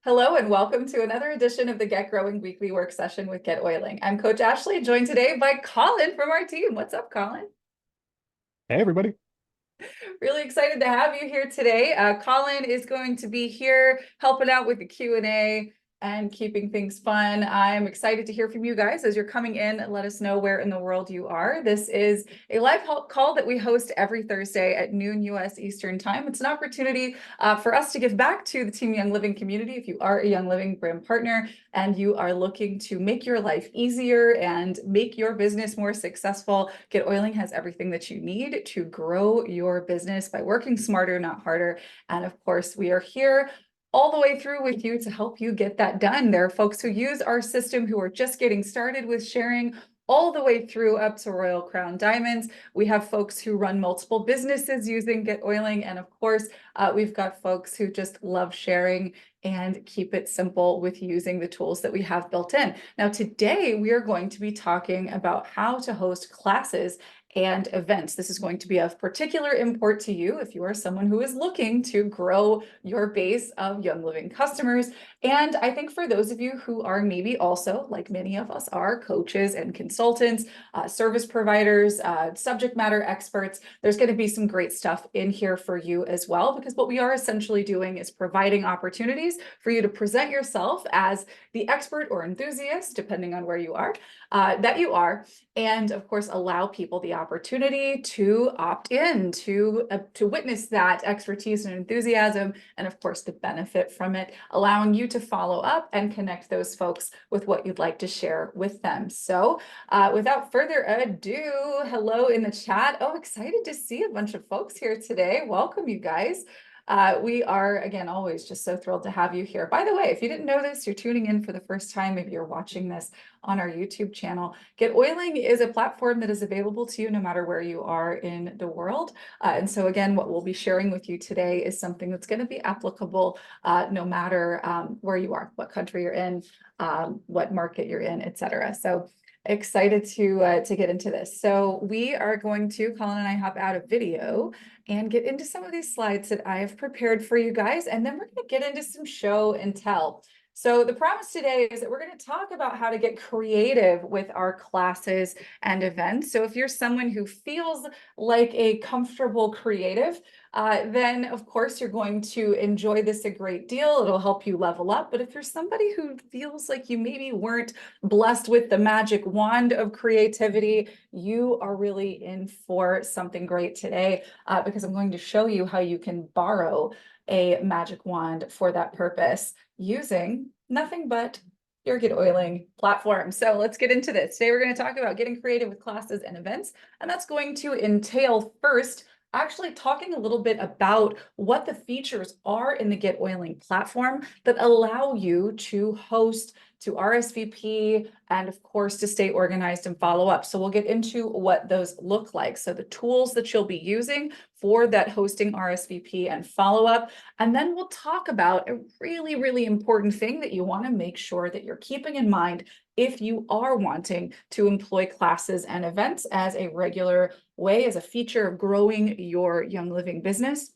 Hello and welcome to another edition of the GetGrowing Weekly Work Session with GetOiling. I'm Coach Ashley, joined today by Colin from our team. What's up, Colin? Hey, everybody. Really excited to have you here today. Colin is going to be here helping out with the Q&A and keeping things fun. I'm excited to hear from you guys as you're coming in. Let us know where in the world you are. This is a live call that we host every Thursday at noon US Eastern Time. It's an opportunity for us to give back to the Team Young Living community. If you are a Young Living brand partner and you are looking to make your life easier and make your business more successful, GetOiling has everything that you need to grow your business by working smarter, not harder. And of course, we are here all the way through with you to help you get that done. There are folks who use our system who are just getting started with sharing all the way through up to Royal Crown Diamonds. We have folks who run multiple businesses using GetOiling. And of course, we've got folks who just love sharing and keep it simple with using the tools that we have built in. Now, today we are going to be talking about how to host classes and events. This is going to be of particular import to you if you are someone who is looking to grow your base of Young Living customers. And I think for those of you who are maybe also, like many of us are, coaches and consultants, service providers, subject matter experts, there's going to be some great stuff in here for you as well, because what we are essentially doing is providing opportunities for you to present yourself as the expert or enthusiast, depending on where you are, that you are, and of course allow people the opportunity to opt in to witness that expertise and enthusiasm, and of course the benefit from it, allowing you to follow up and connect those folks with what you'd like to share with them. So without further ado, hello in the chat. Oh, excited to see a bunch of folks here today. Welcome, you guys. We are, again, always just so thrilled to have you here. By the way, if you didn't know this, you're tuning in for the first time, maybe you're watching this on our YouTube channel. GetOiling is a platform that is available to you no matter where you are in the world. And so again, what we'll be sharing with you today is something that's going to be applicable no matter where you are, what country you're in, what market you're in, etc. So excited to get into this. So we are going to, Colin and I, hop out of video and get into some of these slides that I have prepared for you guys. And then we're going to get into some show and tell. So the promise today is that we're going to talk about how to get creative with our classes and events. So if you're someone who feels like a comfortable creative, then of course you're going to enjoy this a great deal. It'll help you level up. But if you're somebody who feels like you maybe weren't blessed with the magic wand of creativity, you are really in for something great today, because I'm going to show you how you can borrow a magic wand for that purpose using nothing but your GetOiling platform. So let's get into this. Today we're going to talk about getting creative with classes and events, and that's going to entail first actually talking a little bit about what the features are in the GetOiling platform that allow you to host, to RSVP, and of course to stay organized and follow up. So we'll get into what those look like. So the tools that you'll be using for that hosting, RSVP, and follow up. And then we'll talk about a really, really important thing that you want to make sure that you're keeping in mind if you are wanting to employ classes and events as a regular way, as a feature of growing your Young Living business.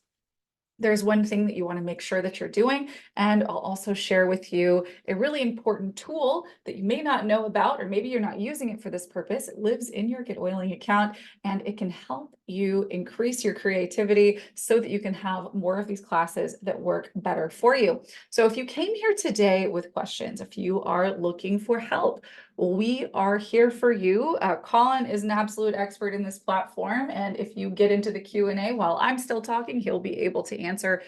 There's one thing that you want to make sure that you're doing, and I'll also share with you a really important tool that you may not know about, or maybe you're not using it for this purpose. It lives in your GetOiling account, and it can help you increase your creativity so that you can have more of these classes that work better for you. So if you came here today with questions, if you are looking for help, we are here for you. Colin is an absolute expert in this platform, and if you get into the Q&A while I'm still talking, he'll be able to answer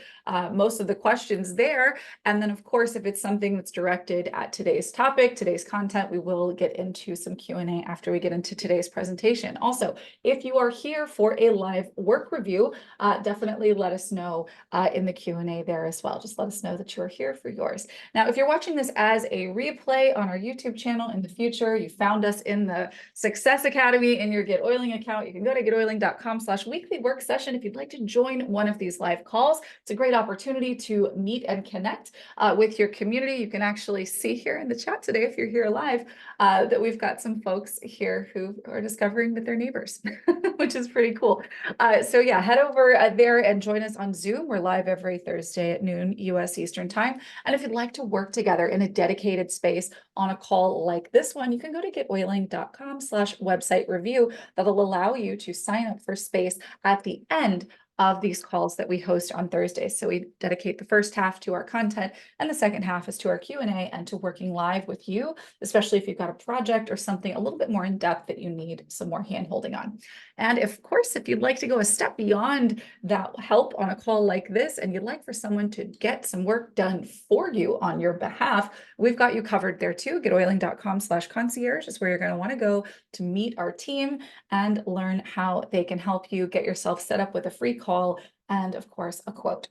most of the questions there. And then, of course, if it's something that's directed at today's topic, today's content, we will get into some Q&A after we get into today's presentation. Also, if you are here for a live work review, definitely let us know in the Q&A there as well. Just let us know that you are here for yours. Now, if you're watching this as a replay on our YouTube channel in the future, you found us in the Success Academy in your GetOiling account, you can go to getoiling.com/weekly work session if you'd like to join one of these live calls. calls. It's a great opportunity to meet and connect with your community. You can actually see here in the chat today, if you're here live, that we've got some folks here who are discovering that they're neighbors, which is pretty cool. So yeah, head over there and join us on Zoom. We're live every Thursday at noon US Eastern Time. And if you'd like to work together in a dedicated space on a call like this one, you can go to getoiling.com/website review. That'll allow you to sign up for space at the end of these calls that we host on Thursdays. So we dedicate the first half to our content and the second half is to our Q&A and to working live with you, especially if you've got a project or something a little bit more in depth that you need some more hand-holding on. And of course, if you'd like to go a step beyond that help on a call like this, and you'd like for someone to get some work done for you on your behalf, we've got you covered there too. GetOiling.com/concierge is where you're going to want to go to meet our team and learn how they can help you get yourself set up with a free call and of course a quote.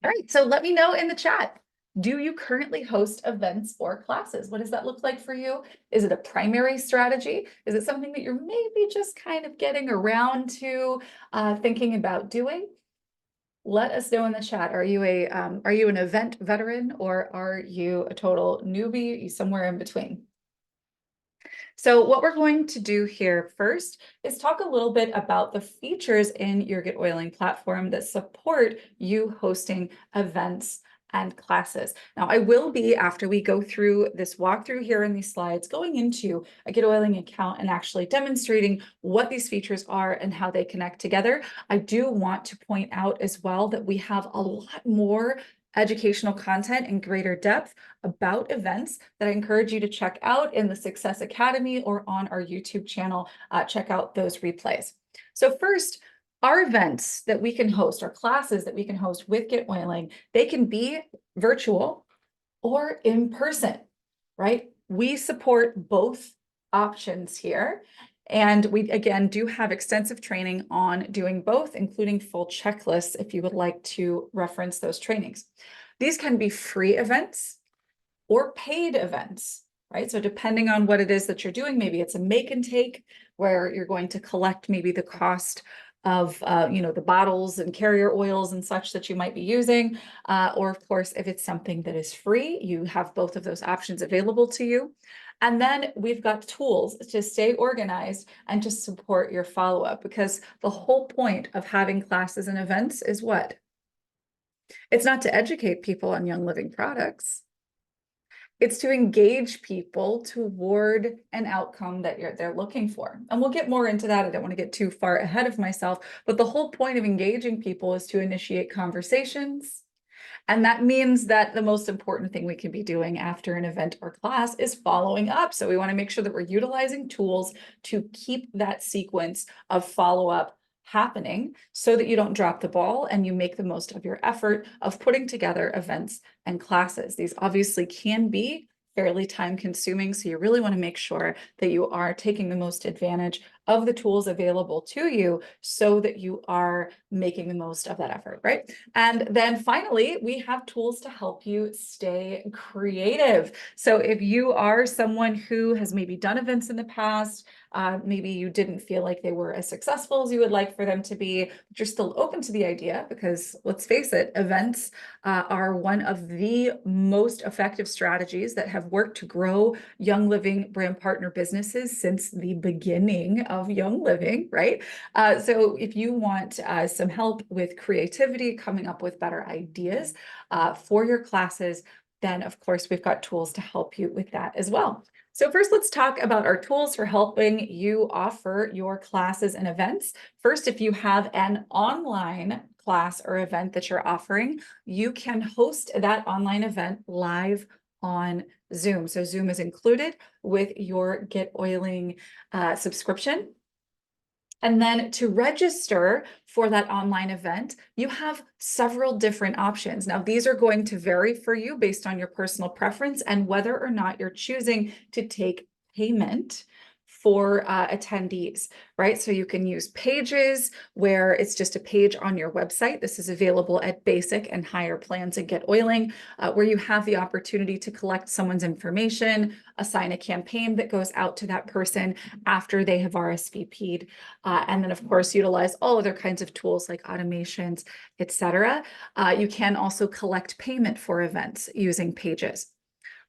All right, so let me know in the chat. Do you currently host events or classes? What does that look like for you? Is it a primary strategy? Is it something that you're maybe just kind of getting around to thinking about doing? Let us know in the chat. Are you an event veteran or are you a total newbie? Somewhere in between. So what we're going to do here first is talk a little bit about the features in your GetOiling platform that support you hosting events and classes. Now, I will be, after we go through this walkthrough here in these slides, going into a GetOiling account and actually demonstrating what these features are and how they connect together. I do want to point out as well that we have a lot more educational content in greater depth about events that I encourage you to check out in the Success Academy or on our YouTube channel. Check out those replays. So first, our events that we can host, our classes that we can host with GetOiling, they can be virtual or in person, right? We support both options here. And we, again, do have extensive training on doing both, including full checklists if you would like to reference those trainings. These can be free events or paid events, right? So depending on what it is that you're doing, maybe it's a make and take where you're going to collect maybe the cost of the bottles and carrier oils and such that you might be using. Or of course, if it's something that is free, you have both of those options available to you. And then we've got tools to stay organized and to support your follow-up, because the whole point of having classes and events is what? It's not to educate people on Young Living products. It's to engage people toward an outcome that they're looking for. And we'll get more into that. I don't want to get too far ahead of myself, but the whole point of engaging people is to initiate conversations. And that means that the most important thing we can be doing after an event or class is following up. So we want to make sure that we're utilizing tools to keep that sequence of follow-up happening so that you don't drop the ball and you make the most of your effort of putting together events and classes. These obviously can be fairly time consuming, so you really want to make sure that you are taking the most advantage of the tools available to you so that you are making the most of that effort, right? And then finally, we have tools to help you stay creative. So if you are someone who has maybe done events in the past, maybe you didn't feel like they were as successful as you would like for them to be, but you're still open to the idea, because let's face it, events are one of the most effective strategies that have worked to grow Young Living brand partner businesses since the beginning of Young Living, right? So if you want some help with creativity, coming up with better ideas for your classes, then of course we've got tools to help you with that as well. So first, let's talk about our tools for helping you offer your classes and events. First, if you have an online class or event that you're offering, you can host that online event live on Zoom. So Zoom is included with your GetOiling subscription. And then to register for that online event, you have several different options. Now, these are going to vary for you based on your personal preference and whether or not you're choosing to take payment for attendees, right? So you can use pages where it's just a page on your website. This is available at basic and higher plans at GetOiling, where you have the opportunity to collect someone's information, assign a campaign that goes out to that person after they have RSVP'd, and then of course utilize all other kinds of tools like automations, etc. You can also collect payment for events using pages.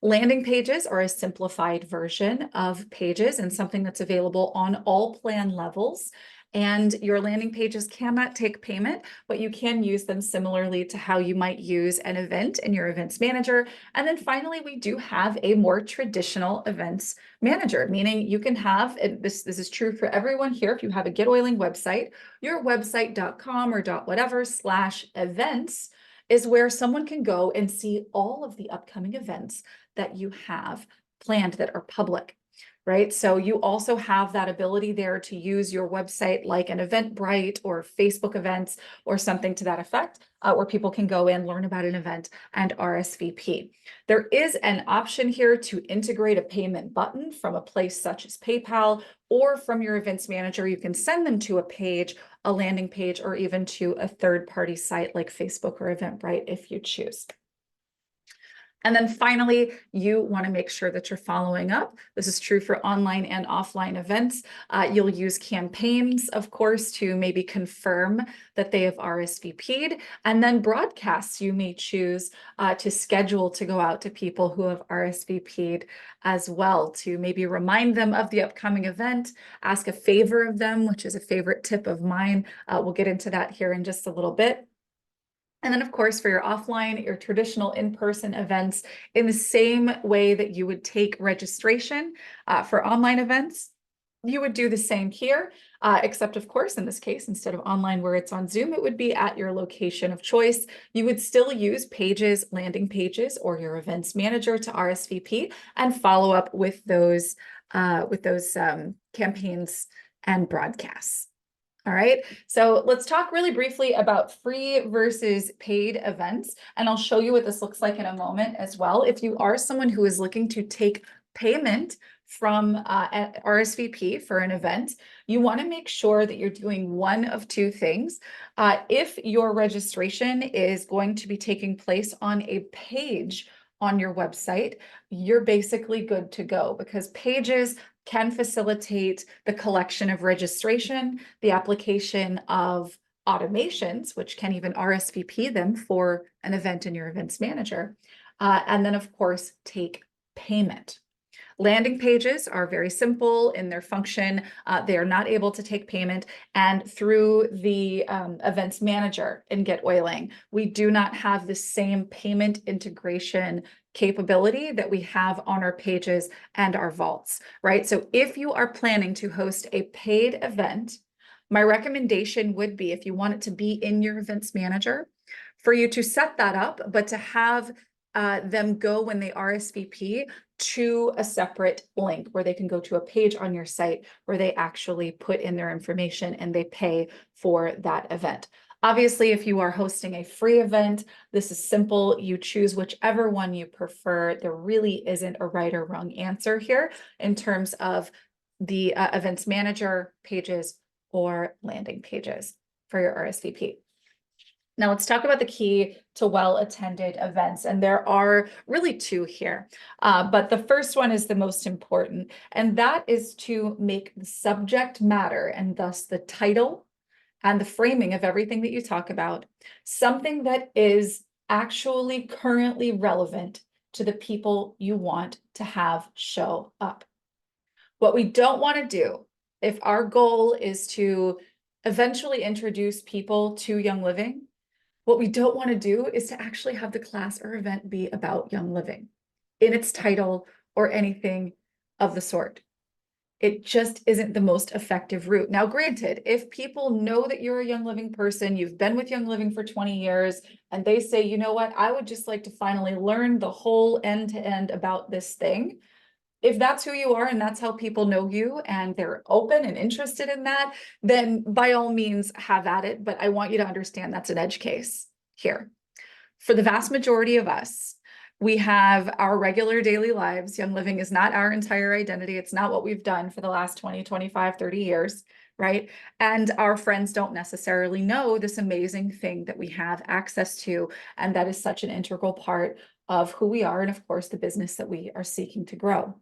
Landing pages are a simplified version of pages and something that's available on all plan levels. And your landing pages cannot take payment, but you can use them similarly to how you might use an event in your events manager. And then finally, we do have a more traditional events manager, meaning you can have, and this is true for everyone here, if you have a GetOiling website, your website.com or .whatever/events is where someone can go and see all of the upcoming events that you have planned that are public, right? So you also have that ability there to use your website like an Eventbrite or Facebook events or something to that effect, where people can go in, learn about an event and RSVP. There is an option here to integrate a payment button from a place such as PayPal or from your events manager. You can send them to a page, a landing page, or even to a third-party site like Facebook or Eventbrite if you choose. And then finally, you want to make sure that you're following up. This is true for online and offline events. You'll use campaigns, of course, to maybe confirm that they have RSVP'd, and then broadcasts you may choose to schedule to go out to people who have RSVP'd as well, to maybe remind them of the upcoming event, ask a favor of them, which is a favorite tip of mine. We'll get into that here in just a little bit. And then, of course, for your offline, your traditional in-person events, in the same way that you would take registration for online events, you would do the same here, except, of course, in this case, instead of online where it's on Zoom, it would be at your location of choice. You would still use pages, landing pages, or your events manager to RSVP and follow up with those campaigns and broadcasts. All right, so let's talk really briefly about free versus paid events, and I'll show you what this looks like in a moment as well. If you are someone who is looking to take payment from RSVP for an event, you want to make sure that you're doing one of two things. If your registration is going to be taking place on a page on your website, you're basically good to go, because pages can facilitate the collection of registration, the application of automations, which can even RSVP them for an event in your events manager, and then, of course, take payment. Landing pages are very simple in their function. They are not able to take payment. And through the events manager in GetOiling, we do not have the same payment integration capability that we have on our pages and our vaults, right? So if you are planning to host a paid event, my recommendation would be, if you want it to be in your events manager, for you to set that up, but to have them go when they RSVP to a separate link where they can go to a page on your site where they actually put in their information and they pay for that event. Obviously, if you are hosting a free event, this is simple. You choose whichever one you prefer. There really isn't a right or wrong answer here in terms of the events manager, pages, or landing pages for your RSVP. Now let's talk about the key to well-attended events. And there are really two here, but the first one is the most important, and that is to make the subject matter, and thus the title and the framing of everything that you talk about, something that is actually currently relevant to the people you want to have show up. What we don't want to do, if our goal is to eventually introduce people to Young Living, what we don't want to do is to actually have the class or event be about Young Living in its title or anything of the sort. It just isn't the most effective route. Now, granted, if people know that you're a Young Living person, you've been with Young Living for 20 years, and they say, you know what, I would just like to finally learn the whole end-to-end about this thing. If that's who you are and that's how people know you and they're open and interested in that, then by all means have at it. But I want you to understand that's an edge case here. For the vast majority of us, We have our regular daily lives. Young living is not our entire identity. It's not what we've done for the last 20, 25, 30 years, right? And our friends don't necessarily know this amazing thing that we have access to. And that is such an integral part of who we are. And of course, the business that we are seeking to grow.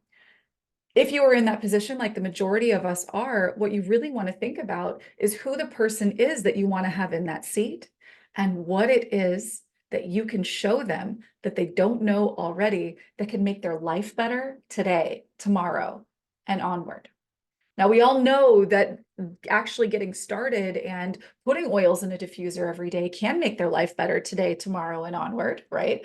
If you are in that position, like the majority of us are, what you really want to think about is who the person is that you want to have in that seat and what it is that you can show them that they don't know already that can make their life better today, tomorrow, and onward. Now, we all know that actually getting started and putting oils in a diffuser every day can make their life better today, tomorrow, and onward, right?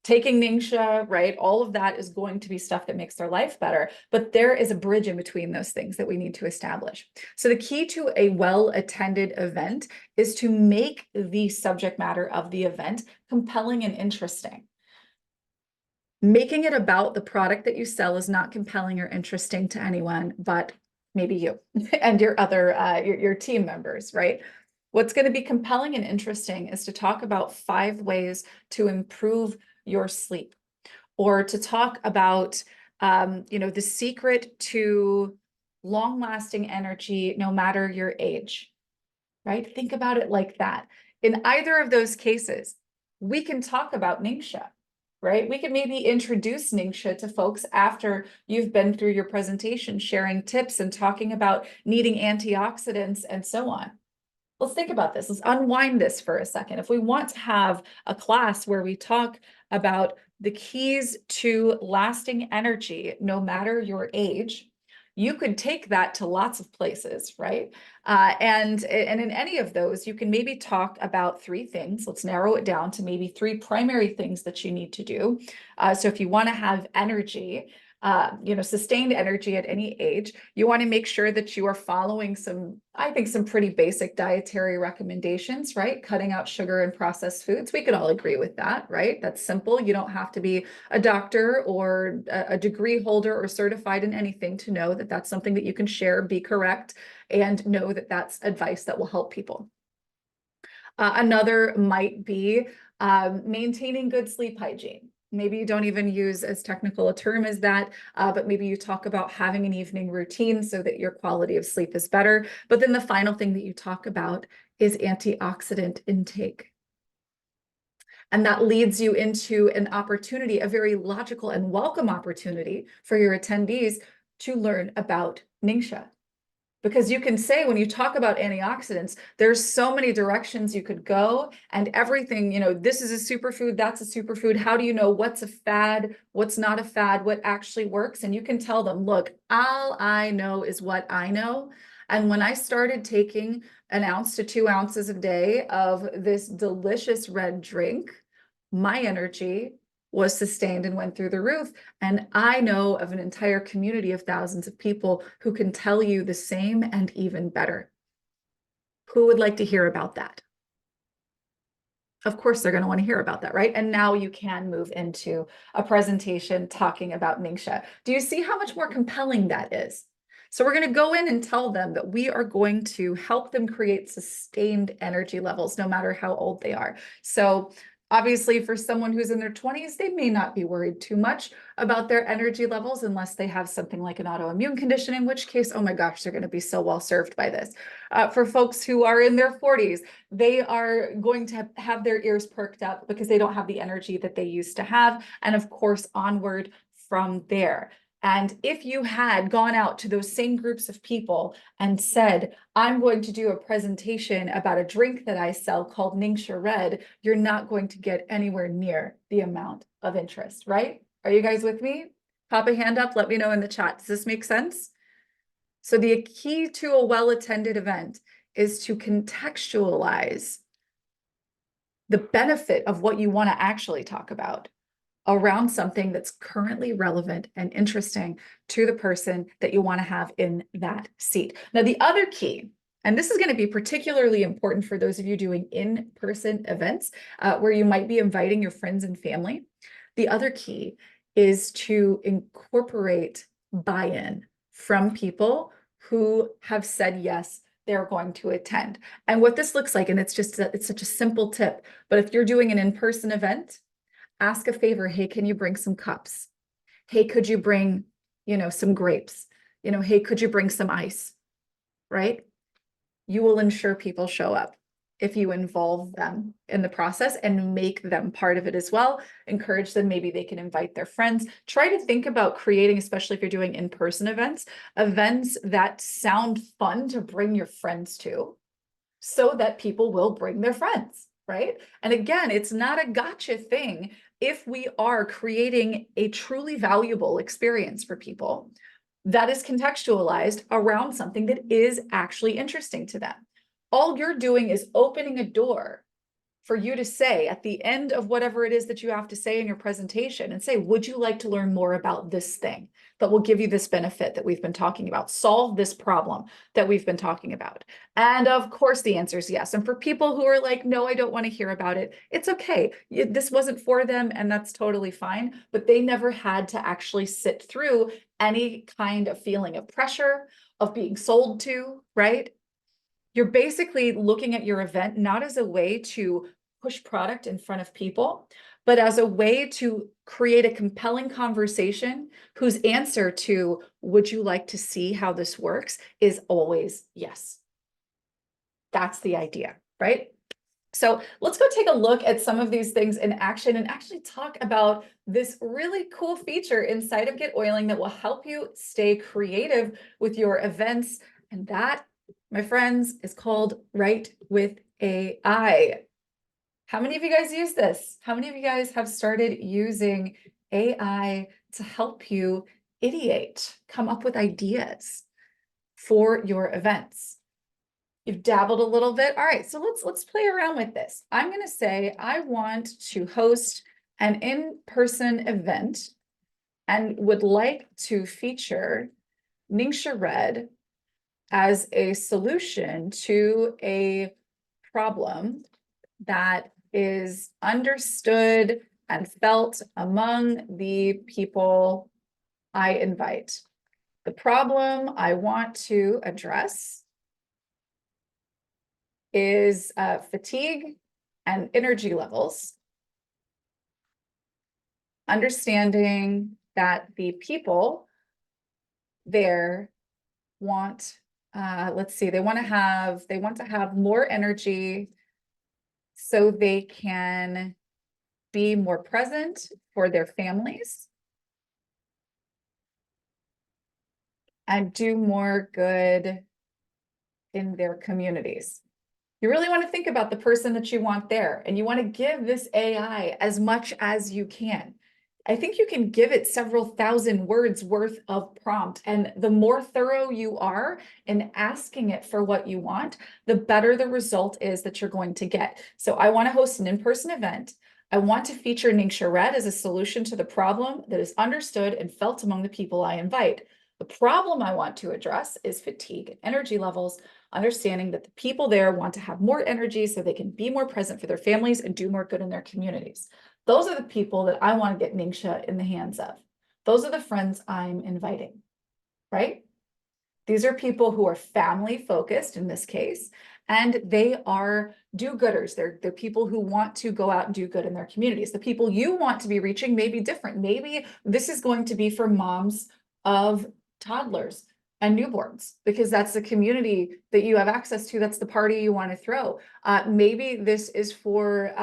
Taking Ningxia, right? All of that is going to be stuff that makes their life better, but there is a bridge in between those things that we need to establish. So the key to a well-attended event is to make the subject matter of the event compelling and interesting. Making it about the product that you sell is not compelling or interesting to anyone, but maybe you and your other, your team members, right? What's going to be compelling and interesting is to talk about 5 ways to improve your sleep, or to talk about, the secret to long-lasting energy, no matter your age, right? Think about it like that. In either of those cases, we can talk about Ningxia, right? We can maybe introduce Ningxia to folks after you've been through your presentation, sharing tips and talking about needing antioxidants and so on. Let's think about this. Let's unwind this for a second. If we want to have a class where we talk about the keys to lasting energy, no matter your age, you could take that to lots of places, right? And in any of those, you can maybe talk about 3 things. Let's narrow it down to maybe 3 primary things that you need to do. So if you want to have energy, sustained energy at any age, you want to make sure that you are following some pretty basic dietary recommendations, right? Cutting out sugar and processed foods. We could all agree with that, right? That's simple. You don't have to be a doctor or a degree holder or certified in anything to know that that's something that you can share, be correct, and know that that's advice that will help people. Another might be maintaining good sleep hygiene. Maybe you don't even use as technical a term as that, but maybe you talk about having an evening routine so that your quality of sleep is better. But then the final thing that you talk about is antioxidant intake. And that leads you into an opportunity, a very logical and welcome opportunity for your attendees to learn about Ningxia. Because you can say, when you talk about antioxidants, there's so many directions you could go, and everything, this is a superfood, that's a superfood. How do you know what's a fad, what's not a fad, what actually works? And you can tell them, look, all I know is what I know. And when I started taking 1 ounce to 2 ounces a day of this delicious red drink, my energy was sustained and went through the roof. And I know of an entire community of thousands of people who can tell you the same and even better. Who would like to hear about that? Of course, they're going to want to hear about that, right? And now you can move into a presentation talking about Ningxia. Do you see how much more compelling that is? So we're going to go in and tell them that we are going to help them create sustained energy levels, no matter how old they are. So obviously, for someone who's in their 20s, they may not be worried too much about their energy levels unless they have something like an autoimmune condition, in which case, oh my gosh, they're going to be so well served by this. For folks who are in their 40s, they are going to have their ears perked up because they don't have the energy that they used to have. And of course, onward from there. And if you had gone out to those same groups of people and said, I'm going to do a presentation about a drink that I sell called Ningxia Red, you're not going to get anywhere near the amount of interest, right? Are you guys with me? Pop a hand up, let me know in the chat. Does this make sense? So the key to a well-attended event is to contextualize the benefit of what you want to actually talk about around something that's currently relevant and interesting to the person that you want to have in that seat. Now, the other key, and this is going to be particularly important for those of you doing in-person events where you might be inviting your friends and family. The other key is to incorporate buy-in from people who have said yes, they're going to attend. And what this looks like, and it's such a simple tip, but if you're doing an in-person event, ask a favor. Hey, can you bring some cups? Hey, could you bring, some grapes? Hey, could you bring some ice? Right? You will ensure people show up if you involve them in the process and make them part of it as well. Encourage them. Maybe they can invite their friends. Try to think about creating, especially if you're doing in-person events that sound fun to bring your friends to, so that people will bring their friends, right? And again, it's not a gotcha thing if we are creating a truly valuable experience for people that is contextualized around something that is actually interesting to them. All you're doing is opening a door for you to say at the end of whatever it is that you have to say in your presentation, and say, would you like to learn more about this thing that will give you this benefit that we've been talking about, solve this problem that we've been talking about? And of course, the answer is yes. And for people who are like, no, I don't want to hear about it, it's okay. This wasn't for them, and that's totally fine. But they never had to actually sit through any kind of feeling of pressure, of being sold to, right? You're basically looking at your event not as a way to push product in front of people, but as a way to create a compelling conversation whose answer to, would you like to see how this works, is always yes. That's the idea, right? So let's go take a look at some of these things in action and actually talk about this really cool feature inside of GetOiling that will help you stay creative with your events. And that, my friends, is called Write with AI. How many of you guys use this? How many of you guys have started using AI to help you ideate, come up with ideas for your events? You've dabbled a little bit. All right, so let's play around with this. I'm going to say I want to host an in-person event and would like to feature Ningxia Red as a solution to a problem that is understood and felt among the people I invite. The problem I want to address is fatigue and energy levels. Understanding that the people there want, they want to have more energy so they can be more present for their families and do more good in their communities. You really want to think about the person that you want there, and you want to give this AI as much as you can. I think you can give it several thousand words worth of prompt, and the more thorough you are in asking it for what you want, the better the result is that you're going to get. So I want to host an in-person event. I want to feature Ningxia Red as a solution to the problem that is understood and felt among the people I invite. The problem I want to address is fatigue and energy levels, understanding that the people there want to have more energy so they can be more present for their families and do more good in their communities. Those are the people that I want to get Ningxia in the hands of. Those are the friends I'm inviting, right? These are people who are family focused in this case, and they are do-gooders. They're people who want to go out and do good in their communities. The people you want to be reaching may be different. Maybe this is going to be for moms of toddlers and newborns, because that's the community that you have access to. That's the party you want to throw. Maybe this is for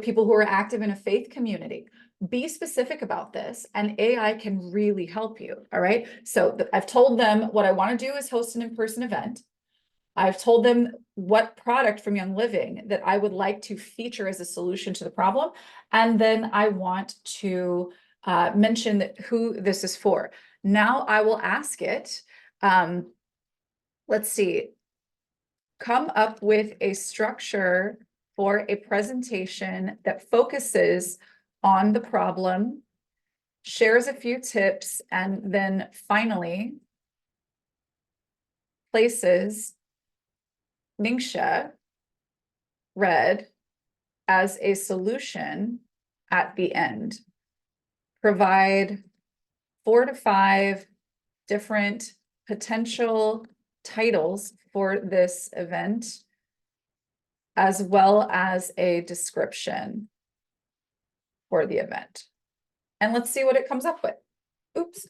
people who are active in a faith community. Be specific about this, and AI can really help you. All right. So I've told them what I want to do is host an in-person event. I've told them what product from Young Living that I would like to feature as a solution to the problem. And then I want to mention who this is for. Now I will ask it, let's see, come up with a structure for a presentation that focuses on the problem, shares a few tips, and then finally places Ningxia Red as a solution at the end. Provide 4 to 5 different potential titles for this event, as well as a description. for the event. And let's see what it comes up with. Oops.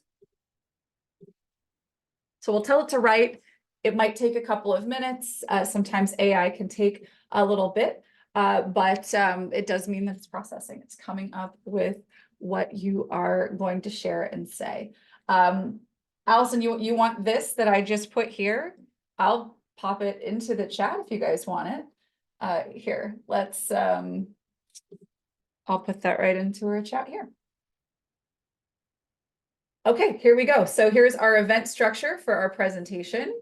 So we'll tell it to write. It might take a couple of minutes. Sometimes AI can take a little bit, but it does mean that it's processing. It's coming up with what you are going to share and say. Allison, you want this that I just put here? I'll pop it into the chat if you guys want it. Here, let's, I'll put that right into our chat here. Okay, here we go. So here's our event structure for our presentation.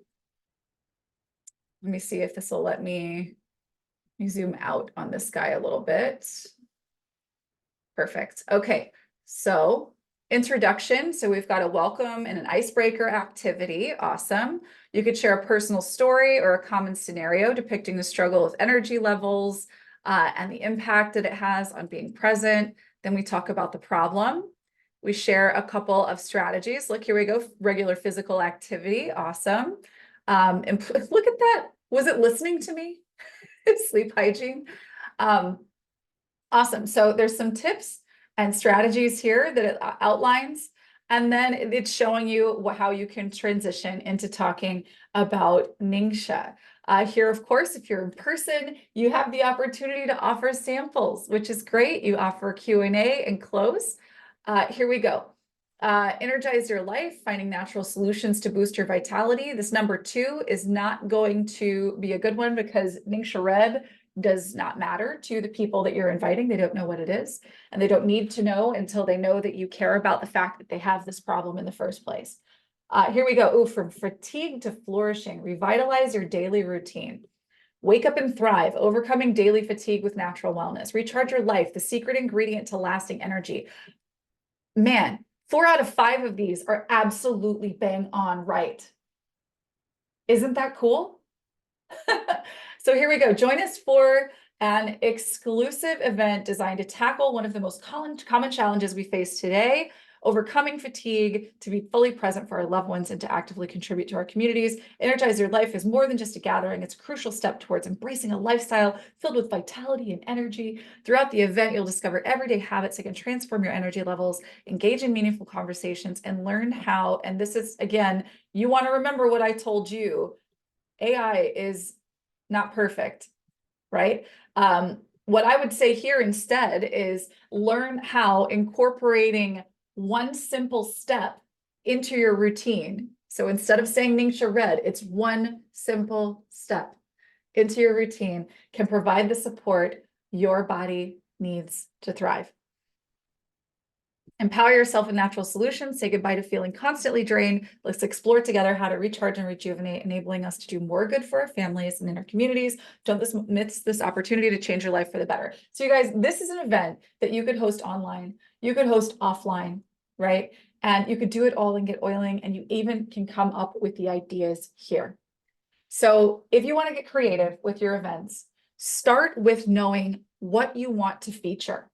Let me see if this will let me zoom out on this guy a little bit. Perfect. Okay, so introduction. So we've got a welcome and an icebreaker activity. Awesome. You could share a personal story or a common scenario depicting the struggle of energy levels and the impact that it has on being present. Then we talk about the problem. We share a couple of strategies. Look, here we go. Regular physical activity. Awesome. And look at that. Was it listening to me? Sleep hygiene. Awesome. So there's some tips and strategies here that it outlines. And then it's showing you how you can transition into talking about Ningxia. Here, of course, if you're in person, you have the opportunity to offer samples, which is great. You offer Q&A and close. Here we go. Energize your life, finding natural solutions to boost your vitality. This number 2 is not going to be a good one because Ningxia Red does not matter to the people that you're inviting. They don't know what it is, and they don't need to know until they know that you care about the fact that they have this problem in the first place. Here we go. Ooh, from fatigue to flourishing, revitalize your daily routine. Wake up and thrive, overcoming daily fatigue with natural wellness. Recharge your life, the secret ingredient to lasting energy. Man, 4 out of 5 of these are absolutely bang on right. Isn't that cool? So here we go. Join us for an exclusive event designed to tackle one of the most common challenges we face today, overcoming fatigue, to be fully present for our loved ones and to actively contribute to our communities. Energize Your Life is more than just a gathering. It's a crucial step towards embracing a lifestyle filled with vitality and energy. Throughout the event, you'll discover everyday habits that can transform your energy levels, engage in meaningful conversations, and learn how, and this is, again, you want to remember what I told you, AI is not perfect, right? What I would say here instead is learn how incorporating one simple step into your routine. So instead of saying Ningxia Red, it's one simple step into your routine can provide the support your body needs to thrive. Empower yourself with natural solutions. Say goodbye to feeling constantly drained. Let's explore together how to recharge and rejuvenate, enabling us to do more good for our families and in our communities. Don't miss this opportunity to change your life for the better. So you guys, this is an event that you could host online. You could host offline, right? And you could do it all in GetOiling, and you even can come up with the ideas here. So if you want to get creative with your events, start with knowing what you want to feature,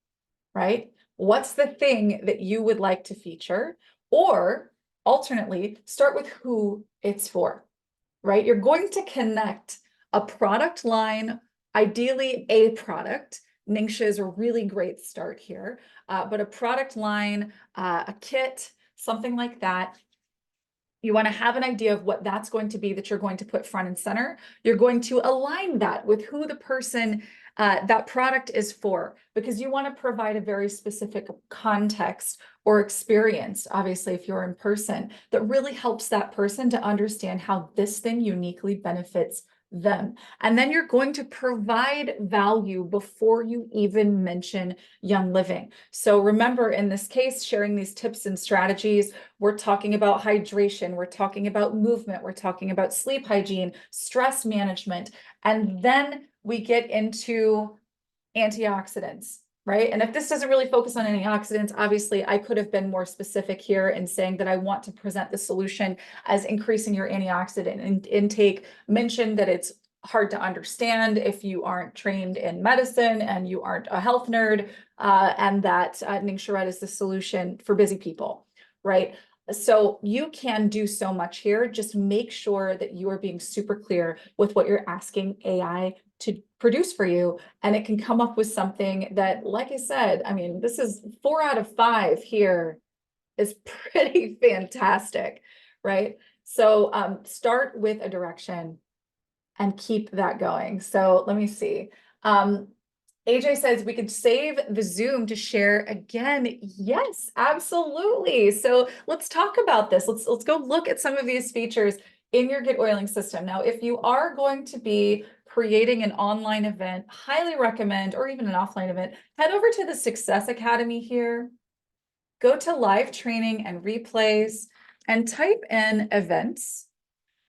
right? What's the thing that you would like to feature? Or alternately, start with who it's for, right? You're going to connect a product line, ideally a product. Ningxia is a really great start here, but a product line, a kit, something like that. You want to have an idea of what that's going to be that you're going to put front and center. You're going to align that with who the person that product is for, because you want to provide a very specific context or experience, obviously, if you're in person, that really helps that person to understand how this thing uniquely benefits them. And then you're going to provide value before you even mention Young Living. So remember, in this case, sharing these tips and strategies, we're talking about hydration, we're talking about movement, we're talking about sleep hygiene, stress management, and then we get into antioxidants, right? And if this doesn't really focus on antioxidants, obviously I could have been more specific here in saying that I want to present the solution as increasing your antioxidant intake, mention that it's hard to understand if you aren't trained in medicine and you aren't a health nerd, and that Ningxia Red is the solution for busy people, right? So you can do so much here. Just make sure that you are being super clear with what you're asking AI to produce for you. And it can come up with something that, like I said, I mean, this is 4 out of 5 here is pretty fantastic, right? So start with a direction and keep that going. So let me see. AJ says we could save the Zoom to share again. Yes, absolutely. So let's talk about this. Let's go look at some of these features in your GetOiling system. Now, if you are going to be creating an online event, highly recommend, or even an offline event, head over to the Success Academy here, go to live training and replays, and type in events.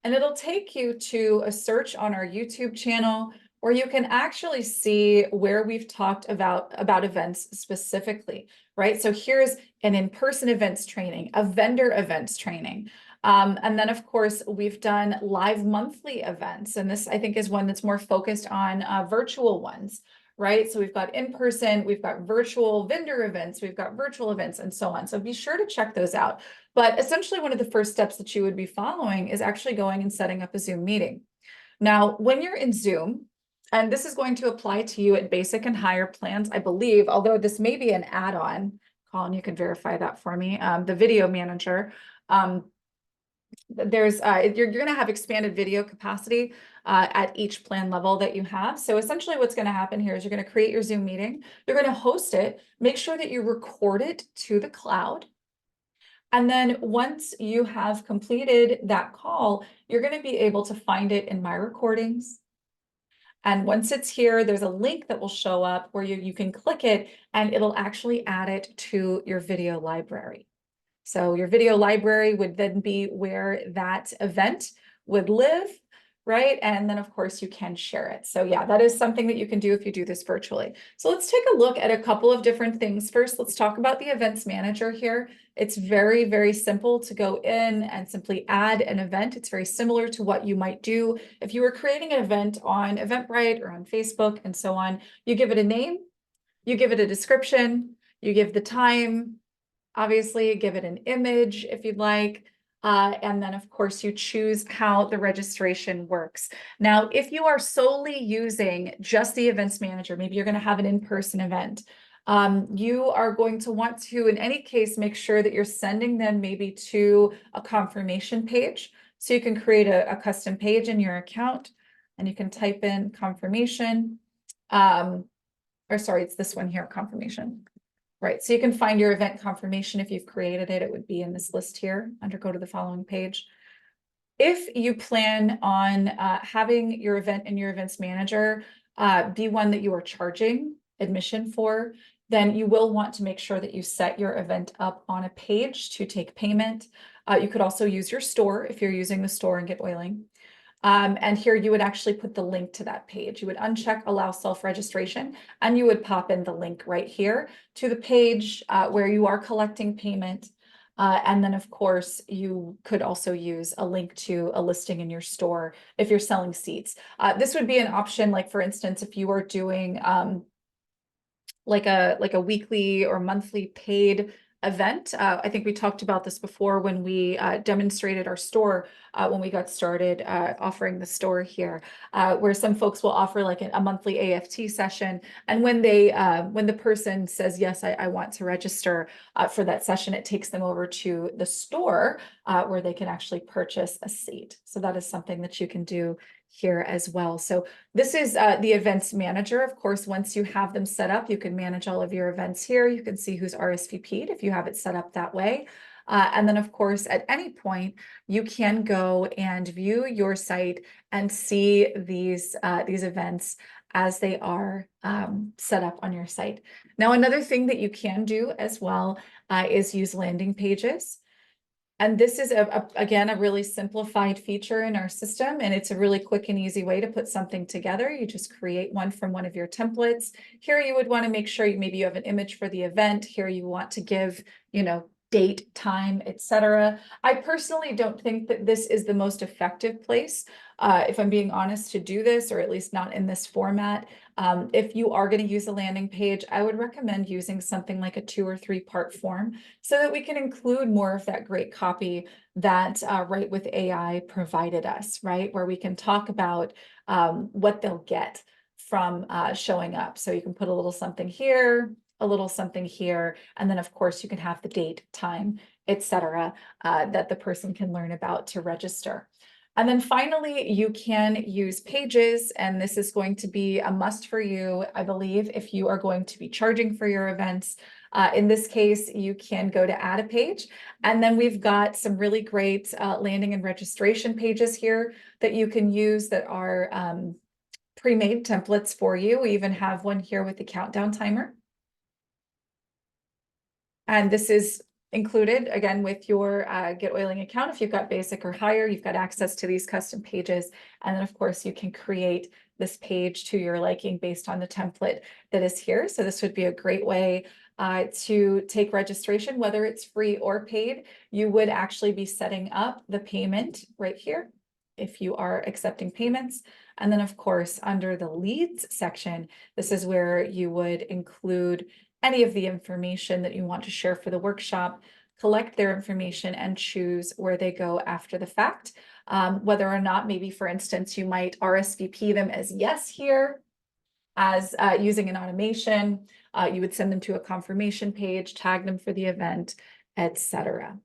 And it'll take you to a search on our YouTube channel where you can actually see where we've talked about events specifically, right? So here's an in-person events training, a vendor events training. And then, of course, we've done live monthly events. And this, I think, is one that's more focused on virtual ones, right? So we've got in-person, we've got virtual vendor events, we've got virtual events, and so on. So be sure to check those out. But essentially, one of the first steps that you would be following is actually going and setting up a Zoom meeting. Now, when you're in Zoom, and this is going to apply to you at basic and higher plans, I believe, although this may be an add-on, Colin, you can verify that for me, the video manager. There's you're going to have expanded video capacity at each plan level that you have. So essentially what's going to happen here is you're going to create your Zoom meeting. You're going to host it. Make sure that you record it to the cloud. And then once you have completed that call, you're going to be able to find it in My Recordings. And once it's here, there's a link that will show up where you can click it and it'll actually add it to your video library. So your video library would then be where that event would live, right? And then of course you can share it. So yeah, that is something that you can do if you do this virtually. So let's take a look at a couple of different things. First, let's talk about the events manager here. It's very, very simple to go in and simply add an event. It's very similar to what you might do if you were creating an event on Eventbrite or on Facebook and so on. You give it a name, you give it a description, you give the time, obviously give it an image if you'd like. And then of course you choose how the registration works. Now, if you are solely using just the events manager, maybe you're going to have an in-person event. You are going to want to, in any case, make sure that you're sending them maybe to a confirmation page. So you can create a custom page in your account and you can type in confirmation. Or sorry, it's this one here, confirmation. Right, so you can find your event confirmation if you've created it. It would be in this list here under go to the following page. If you plan on having your event in your events manager be one that you are charging admission for, then you will want to make sure that you set your event up on a page to take payment. You could also use your store if you're using the store and GetOiling. And here you would actually put the link to that page. You would uncheck allow self-registration and you would pop in the link right here to the page where you are collecting payment. And then of course, you could also use a link to a listing in your store if you're selling seats. This would be an option, like for instance, if you are doing like a weekly or monthly paid event. I think we talked about this before when we demonstrated our store when we got started offering the store here, where some folks will offer like a monthly AFT session. And when the person says, yes, I want to register for that session, it takes them over to the store where they can actually purchase a seat. So that is something that you can do here as well. So this is the events manager. Of course, once you have them set up, you can manage all of your events here. You can see who's RSVP'd if you have it set up that way. And then, of course, at any point, you can go and view your site and see these events as they are set up on your site. Now, another thing that you can do as well is use landing pages. And this is, again, a really simplified feature in our system, and it's a really quick and easy way to put something together. You just create one from one of your templates. Here you would want to make sure maybe you have an image for the event. Here you want to give, date, time, etc. I personally don't think that this is the most effective place, if I'm being honest, to do this, or at least not in this format. If you are going to use a landing page, I would recommend using something like a 2 or 3 part form so that we can include more of that great copy that Write with AI provided us, right? Where we can talk about what they'll get from showing up. So you can put a little something here, a little something here, and then of course you can have the date, time, etc. That the person can learn about to register. And then finally, you can use pages, and this is going to be a must for you, I believe, if you are going to be charging for your events. In this case, you can go to add a page, and then we've got some really great landing and registration pages here that you can use that are pre-made templates for you. We even have one here with the countdown timer. And this is included again with your GetOiling account. If you've got basic or higher, you've got access to these custom pages. And then of course you can create this page to your liking based on the template that is here. So this would be a great way to take registration, whether it's free or paid. You would actually be setting up the payment right here if you are accepting payments. And then of course, under the leads section, this is where you would include any of the information that you want to share for the workshop, collect their information and choose where they go after the fact. Whether or not, maybe for instance, you might RSVP them as yes here, as using an automation. You would send them to a confirmation page, tag them for the event, etc.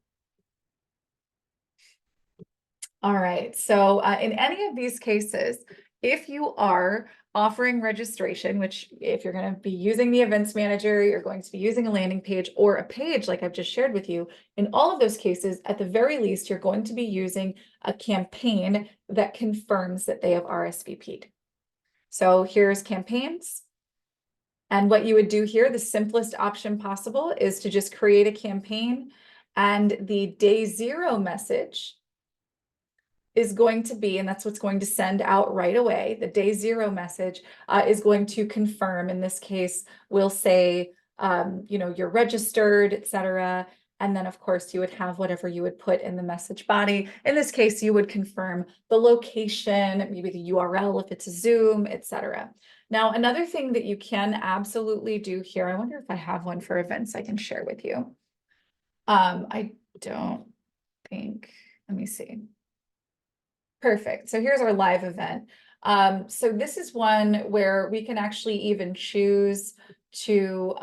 All right, so in any of these cases, if you are offering registration, which if you're going to be using the events manager, you're going to be using a landing page or a page like I've just shared with you, in all of those cases, at the very least, you're going to be using a campaign that confirms that they have RSVP'd. So here's campaigns. And what you would do here, the simplest option possible, is to just create a campaign, and the day 0 message is going to be, and that's what's going to send out right away. The day 0 message is going to confirm. In this case, we'll say, you're registered, etc. And then of course you would have whatever you would put in the message body. In this case, you would confirm the location, maybe the URL if it's a Zoom, etc. Now, another thing that you can absolutely do here, I wonder if I have one for events I can share with you. I don't think, let me see. Perfect. So here's our live event. So this is one where we can actually even choose to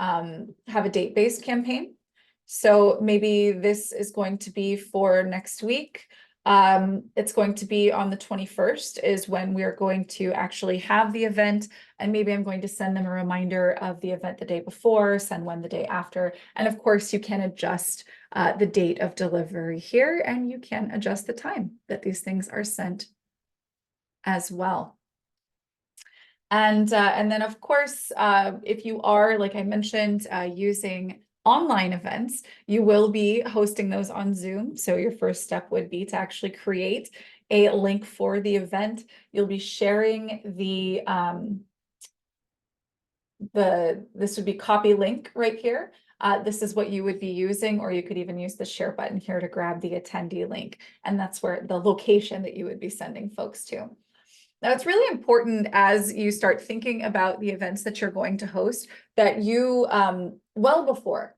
have a date-based campaign. So maybe this is going to be for next week. It's going to be on the 21st is when we're going to actually have the event. And maybe I'm going to send them a reminder of the event the day before, send one the day after. And of course, you can adjust the date of delivery here, and you can adjust the time that these things are sent as well. And then of course, if you are, like I mentioned, using online events, you will be hosting those on Zoom. So your first step would be to actually create a link for the event. You'll be sharing this would be copy link right here. This is what you would be using, or you could even use the share button here to grab the attendee link. And that's where the location that you would be sending folks to. Now, it's really important as you start thinking about the events that you're going to host that you, well before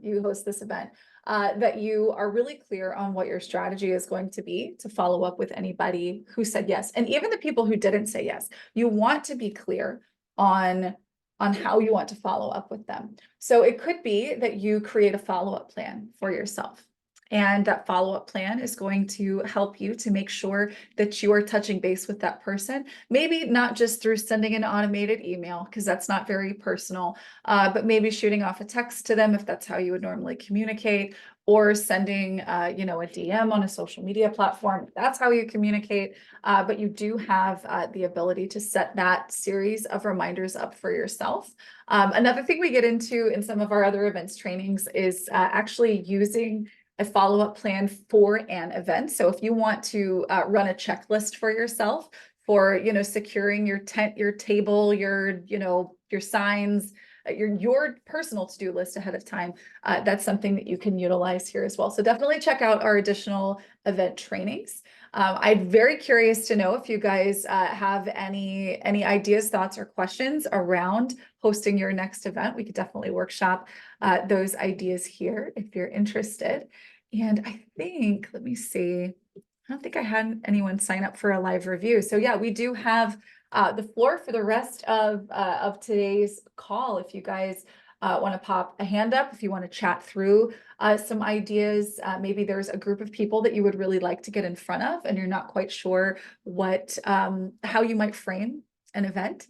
you host this event, that you are really clear on what your strategy is going to be to follow up with anybody who said yes. And even the people who didn't say yes, you want to be clear on how you want to follow up with them. So it could be that you create a follow-up plan for yourself. And that follow-up plan is going to help you to make sure that you are touching base with that person. Maybe not just through sending an automated email, because that's not very personal, but maybe shooting off a text to them if that's how you would normally communicate, or sending a DM on a social media platform. That's how you communicate. But you do have the ability to set that series of reminders up for yourself. Another thing we get into in some of our other events trainings is actually using a follow-up plan for an event. So if you want to run a checklist for yourself for, securing your tent, your table, your signs, your personal to-do list ahead of time, that's something that you can utilize here as well. So definitely check out our additional event trainings. I'm very curious to know if you guys have any ideas, thoughts, or questions around hosting your next event. We could definitely workshop those ideas here if you're interested. And I think, let me see, I don't think I had anyone sign up for a live review. So yeah, we do have the floor for the rest of today's call. If you guys want to pop a hand up, if you want to chat through some ideas, maybe there's a group of people that you would really like to get in front of and you're not quite sure what how you might frame an event.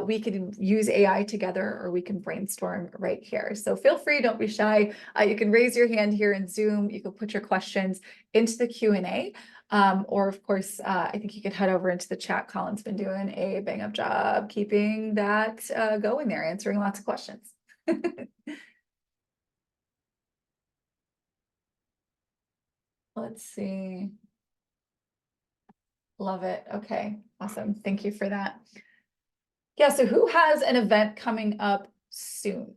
We can use AI together, or we can brainstorm right here. So feel free, don't be shy. You can raise your hand here in Zoom. You can put your questions into the Q&A. Or of course, I think you could head over into the chat. Colin's been doing a bang up job keeping that going there, answering lots of questions. Let's see. Love it. Okay, awesome. Thank you for that. Yeah, so who has an event coming up soon?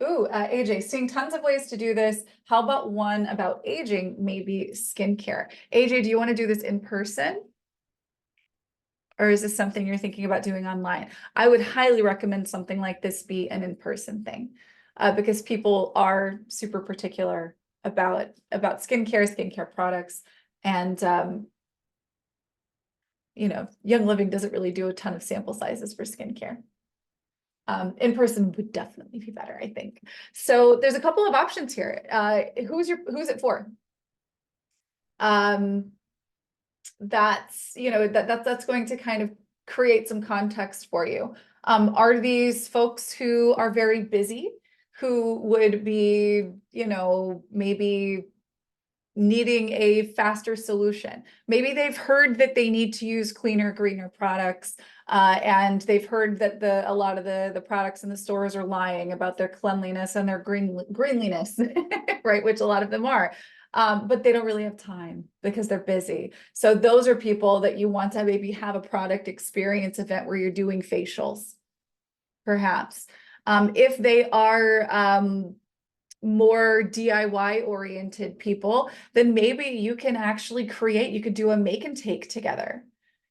Ooh, AJ, seeing tons of ways to do this. How about one about aging, maybe skincare? AJ, do you want to do this in person? Or is this something you're thinking about doing online? I would highly recommend something like this be an in-person thing, because people are super particular about skincare products, and you know, Young Living doesn't really do a ton of sample sizes for skincare. In person would definitely be better, I think. So there's a couple of options here. Who's it for? That's, you know, that's going to kind of create some context for you. Are these folks who are very busy, who would be, you know, maybe needing a faster solution? Maybe they've heard that they need to use cleaner, greener products, and they've heard that a lot of the products in the stores are lying about their cleanliness and their greenliness, right? Which a lot of them are. But they don't really have time because they're busy. So those are people that you want to maybe have a product experience event where you're doing facials, perhaps. If they are more DIY oriented people, then maybe you can actually you could do a make and take together,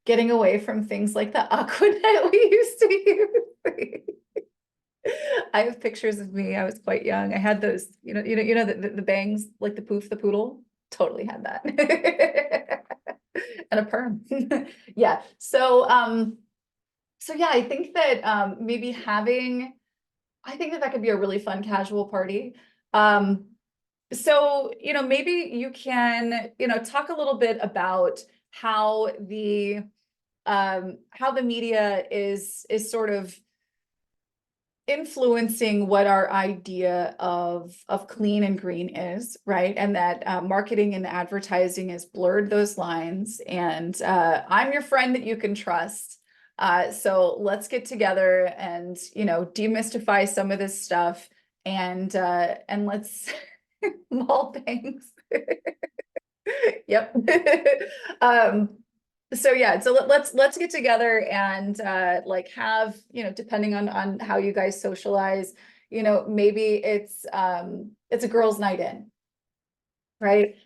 getting away from things like the Aquanet we used to use. I have pictures of me. I was quite young. I had those, the bangs, like the poof, the poodle. Totally had that. And a perm. Yeah. So yeah, I think that maybe I think that could be a really fun casual party. So, maybe you can, talk a little bit about how the media is sort of influencing what our idea of clean and green is, right? And that marketing and advertising has blurred those lines. And I'm your friend that you can trust. So let's get together and, demystify some of this stuff, and let's mall bangs. Yep. So yeah, so let's get together and like have, depending on how you guys socialize, maybe it's a girls' night in, right?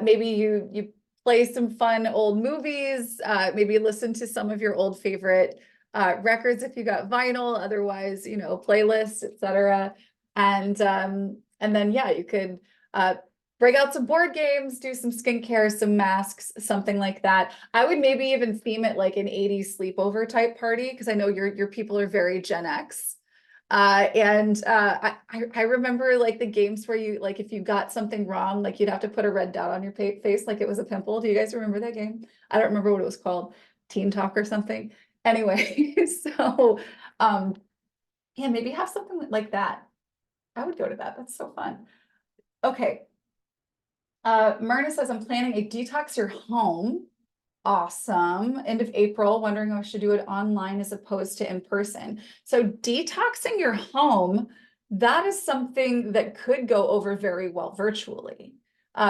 Maybe you play some fun old movies, maybe listen to some of your old favorite records if you got vinyl, otherwise, playlists, etc. And then yeah, you could break out some board games, do some skincare, some masks, something like that. I would maybe even theme it like an 80s sleepover type party, because I know your people are very Gen X. I remember like the games where you, like, if you got something wrong, like you'd have to put a red dot on your face like it was a pimple. Do you guys remember that game? I don't remember what it was called, Teen Talk or something. Anyway, so yeah, maybe have something like that. I would go to that. That's so fun. Okay. Myrna says, I'm planning a detox your home. Awesome. End of April, wondering if I should do it online as opposed to in person. So detoxing your home, that is something that could go over very well virtually.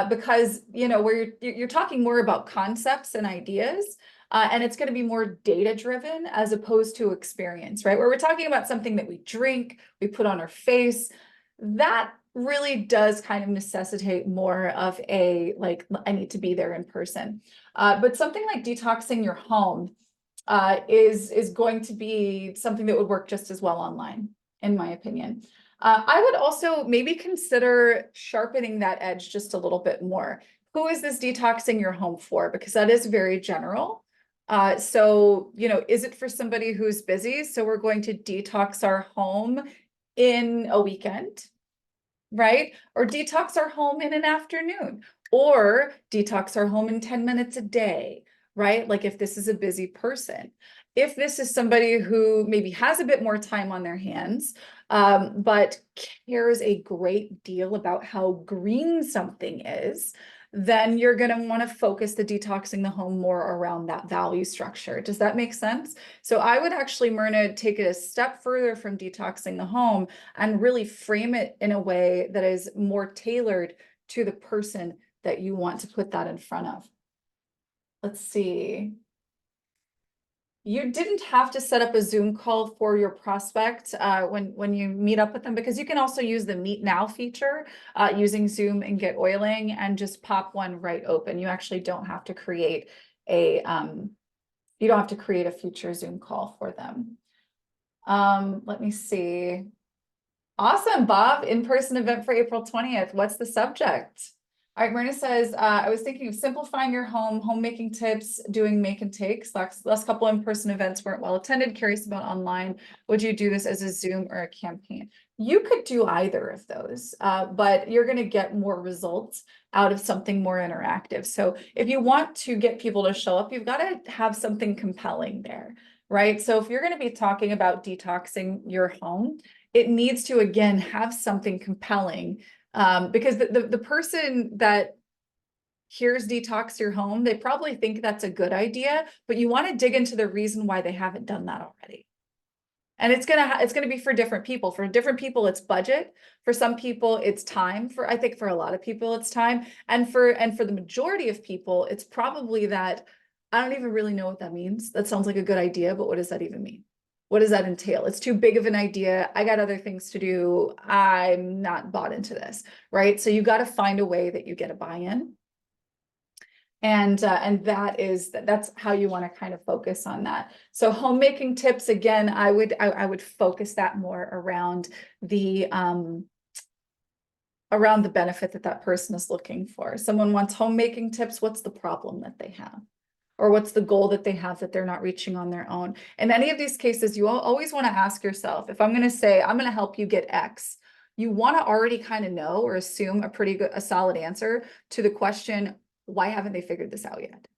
Because, where you're talking more about concepts and ideas. And it's going to be more data driven as opposed to experience, right? Where we're talking about something that we drink, we put on our face, that really does kind of necessitate more of a, like, I need to be there in person. But something like detoxing your home is going to be something that would work just as well online, in my opinion. I would also maybe consider sharpening that edge just a little bit more. Who is this detoxing your home for? Because that is very general. So, is it for somebody who's busy? So we're going to detox our home in a weekend, right? Or detox our home in an afternoon, or detox our home in 10 minutes a day, right? Like if this is a busy person. If this is somebody who maybe has a bit more time on their hands, but cares a great deal about how green something is, then you're going to want to focus the detoxing the home more around that value structure. Does that make sense? So I would actually, Myrna, take it a step further from detoxing the home and really frame it in a way that is more tailored to the person that you want to put that in front of. Let's see. You didn't have to set up a Zoom call for your prospect when you meet up with them, because you can also use the Meet Now feature using Zoom and GetOiling and just pop one right open. You actually don't have to create a future Zoom call for them. Let me see. Awesome, Bob. In-person event for April 20th. What's the subject? All right, Myrna says, I was thinking of simplifying your homemaking tips, doing make and takes. Last couple in-person events weren't well attended. Curious about online. Would you do this as a Zoom or a campaign? You could do either of those, but you're going to get more results out of something more interactive. So if you want to get people to show up, you've got to have something compelling there, right? So if you're going to be talking about detoxing your home, it needs to, again, have something compelling. Because the person that hears detox your home, they probably think that's a good idea, but you want to dig into the reason why they haven't done that already. And it's gonna be for different people. For different people, it's budget. For some people, it's time. I think for a lot of people, it's time. And for the majority of people, it's probably that I don't even really know what that means. That sounds like a good idea, but what does that even mean? What does that entail? It's too big of an idea. I got other things to do. I'm not bought into this, right? So you got to find a way that you get a buy-in. And that's how you want to kind of focus on that. So homemaking tips, again, I would focus that more around the benefit that person is looking for. Someone wants homemaking tips. What's the problem that they have? Or what's the goal that they have that they're not reaching on their own? In any of these cases, you always want to ask yourself, if I'm going to say, I'm going to help you get X, you want to already kind of know or assume a solid answer to the question, why haven't they figured this out yet?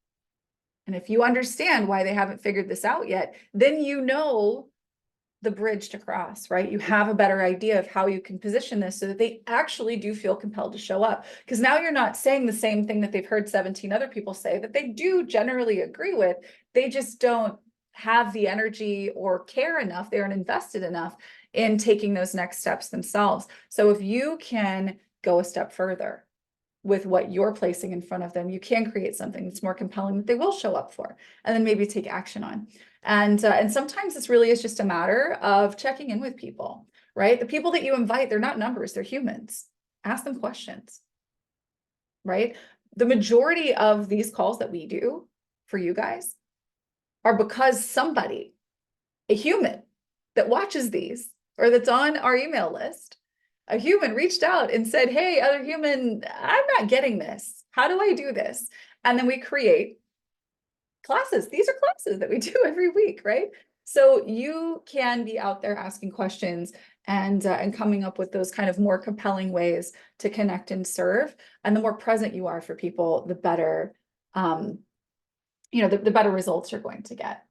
And if you understand why they haven't figured this out yet, then you know the bridge to cross, right? You have a better idea of how you can position this so that they actually do feel compelled to show up. Because now you're not saying the same thing that they've heard 17 other people say that they do generally agree with. They just don't have the energy or care enough. They aren't invested enough in taking those next steps themselves. So if you can go a step further with what you're placing in front of them, you can create something that's more compelling that they will show up for, and then maybe take action on. And sometimes this really is just a matter of checking in with people, right? The people that you invite, they're not numbers, they're humans. Ask them questions, right? The majority of these calls that we do for you guys are because somebody, a human that watches these or that's on our email list, a human reached out and said, hey, other human, I'm not getting this. How do I do this? And then we create classes. These are classes that we do every week, right? So you can be out there asking questions and coming up with those kind of more compelling ways to connect and serve. And the more present you are for people, the better, the better results you're going to get.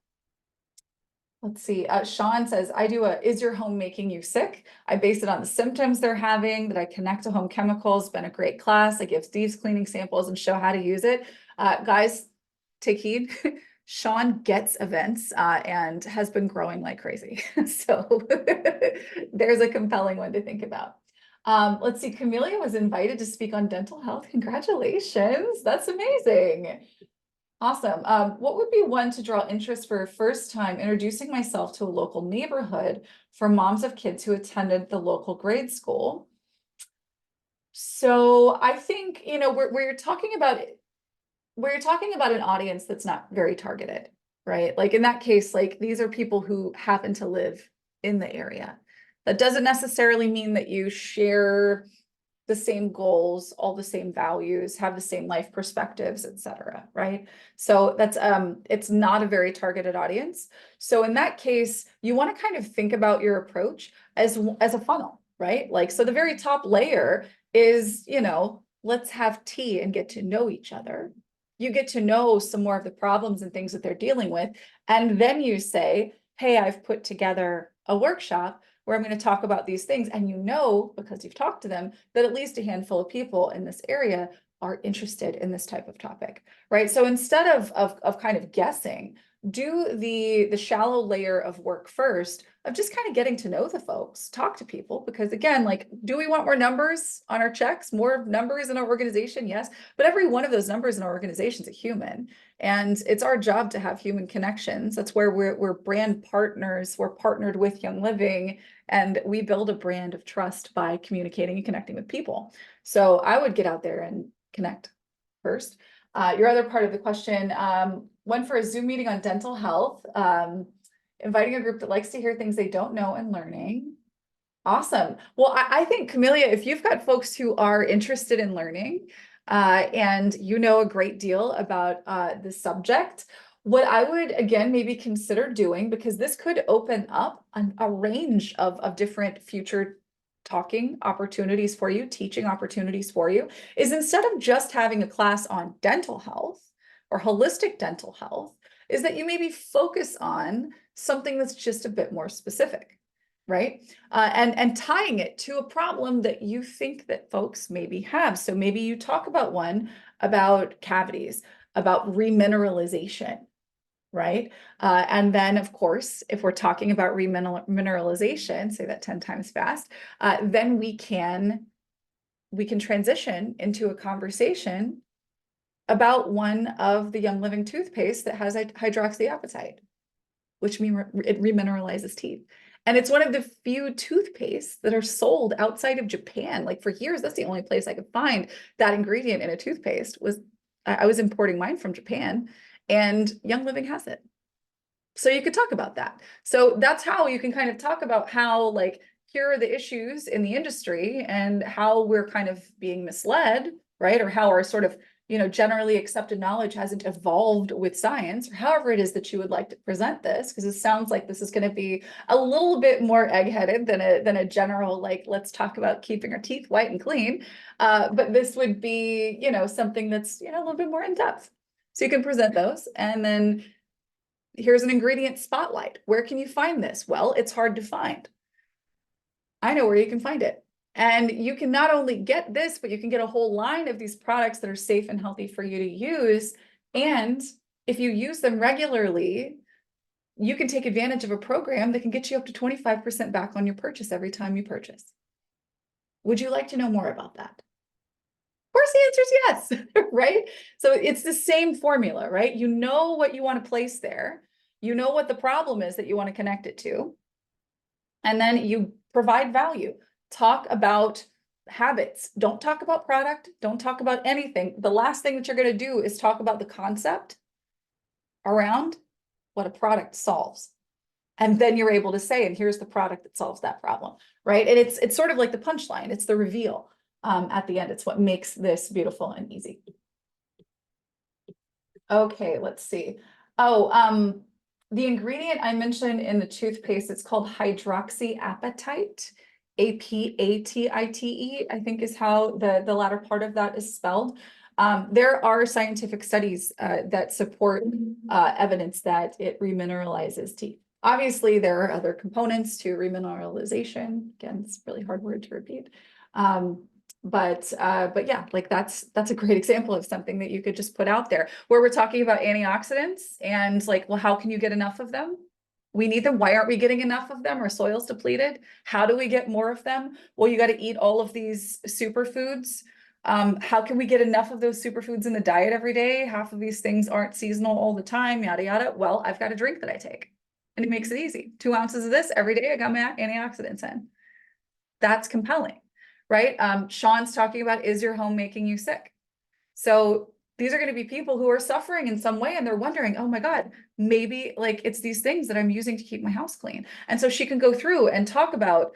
Let's see. Sean says, is your home making you sick? I base it on the symptoms they're having, that I connect to home chemicals. Been a great class. I give Steve's cleaning samples and show how to use it. Guys, take heed. Sean gets events and has been growing like crazy. So there's a compelling one to think about. Let's see. Camelia was invited to speak on dental health. Congratulations. That's amazing. Awesome. What would be one to draw interest for a first time introducing myself to a local neighborhood for moms of kids who attended the local grade school? So I think, where you're talking about an audience that's not very targeted, right? Like in that case, like these are people who happen to live in the area. That doesn't necessarily mean that you share the same goals, all the same values, have the same life perspectives, etc. Right? So that's it's not a very targeted audience. So in that case, you want to kind of think about your approach as a funnel, right? Like so the very top layer is, let's have tea and get to know each other. You get to know some more of the problems and things that they're dealing with. And then you say, hey, I've put together a workshop where I'm going to talk about these things. And because you've talked to them, that at least a handful of people in this area are interested in this type of topic, right? So instead of kind of guessing, do the shallow layer of work first of just kind of getting to know the folks, talk to people, because again, like, do we want more numbers on our checks, more numbers in our organization? Yes, but every one of those numbers in our organization is a human. And it's our job to have human connections. That's where we're brand partners. We're partnered with Young Living, and we build a brand of trust by communicating and connecting with people. So I would get out there and connect first. Your other part of the question, one for a Zoom meeting on dental health, inviting a group that likes to hear things they don't know and learning. Awesome. Well, I think, Camelia, if you've got folks who are interested in learning, and you know a great deal about the subject, what I would, again, maybe consider doing, because this could open up a range of different future talking opportunities for you, teaching opportunities for you, is instead of just having a class on dental health or holistic dental health, is that you maybe focus on something that's just a bit more specific, right? And tying it to a problem that you think that folks maybe have. So maybe you talk about one about cavities, about remineralization, right? And then, of course, if we're talking about remineralization, say that 10 times fast, then we can transition into a conversation about one of the Young Living toothpaste that has hydroxyapatite, which means it remineralizes teeth. And it's one of the few toothpastes that are sold outside of Japan. Like for years, that's the only place I could find that ingredient in a toothpaste. I was importing mine from Japan, and Young Living has it. So you could talk about that. So that's how you can kind of talk about how, like, here are the issues in the industry and how we're kind of being misled, right? Or how our sort of, generally accepted knowledge hasn't evolved with science, or however it is that you would like to present this, because it sounds like this is going to be a little bit more egg-headed than a general, like, let's talk about keeping our teeth white and clean. But this would be, something that's, a little bit more in depth. So you can present those, and then here's an ingredient spotlight. Where can you find this? Well, it's hard to find. I know where you can find it. And you can not only get this, but you can get a whole line of these products that are safe and healthy for you to use. And if you use them regularly, you can take advantage of a program that can get you up to 25% back on your purchase every time you purchase. Would you like to know more about that? Of course, the answer is yes, right? So it's the same formula, right? You know what you want to place there. You know what the problem is that you want to connect it to. And then you provide value. Talk about habits. Don't talk about product. Don't talk about anything. The last thing that you're going to do is talk about the concept around what a product solves. And then you're able to say, and here's the product that solves that problem, right? And it's sort of like the punchline. It's the reveal at the end. It's what makes this beautiful and easy. Okay, let's see. Oh, the ingredient I mentioned in the toothpaste, it's called hydroxyapatite, apatite, I think is how the latter part of that is spelled. There are scientific studies that support evidence that it remineralizes teeth. Obviously, there are other components to remineralization. Again, it's a really hard word to repeat. But yeah, like that's a great example of something that you could just put out there, where we're talking about antioxidants and, like, well, how can you get enough of them? We need them. Why aren't we getting enough of them? Our soil's depleted. How do we get more of them? Well, you got to eat all of these superfoods How can we get enough of those superfoods in the diet every day? Half of these things aren't seasonal all the time, yada, yada. Well, I've got a drink that I take and it makes it easy. 2 ounces of this every day. I got my antioxidants in. That's compelling, right? Sean's talking about, is your home making you sick? So these are going to be people who are suffering in some way and they're wondering, oh my God, maybe like it's these things that I'm using to keep my house clean. And so she can go through and talk about,